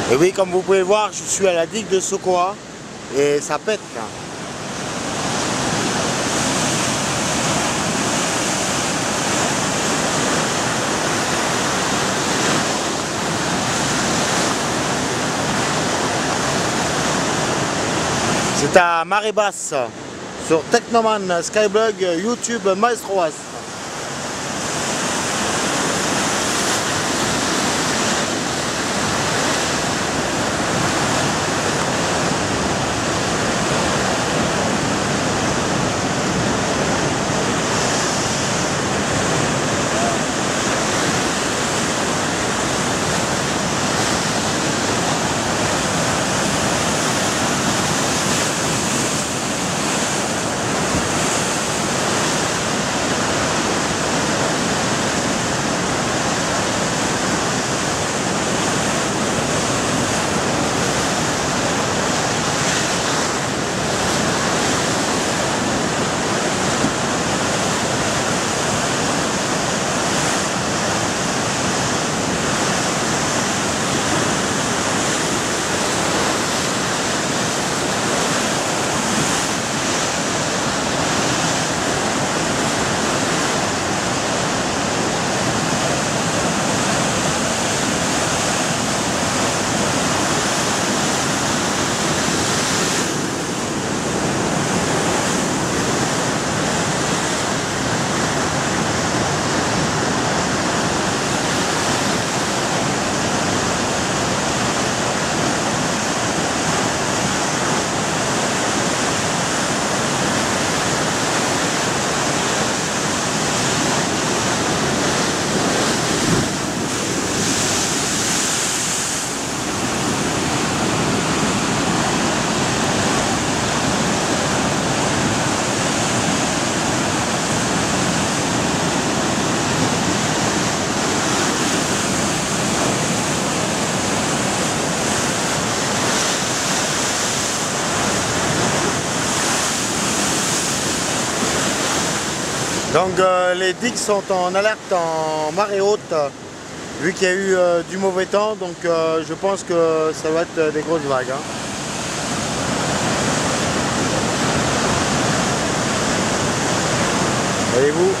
Et oui, comme vous pouvez voir, je suis à la digue de Sokoa et ça pète là. C'est à marée basse sur Technoman Skyblog YouTube Maestroas. Donc les digues sont en alerte en marée haute vu qu'il y a eu du mauvais temps, donc je pense que ça va être des grosses vagues. Hein. Voyez-vous?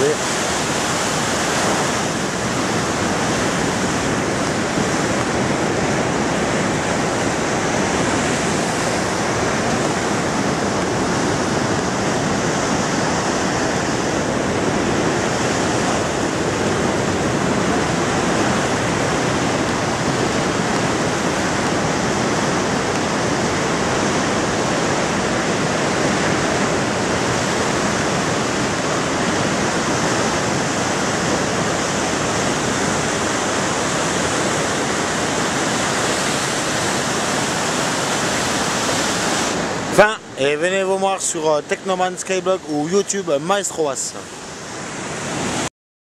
Regardez. Fin, et venez vous voir sur Technoman Skyblog ou YouTube Maestroas.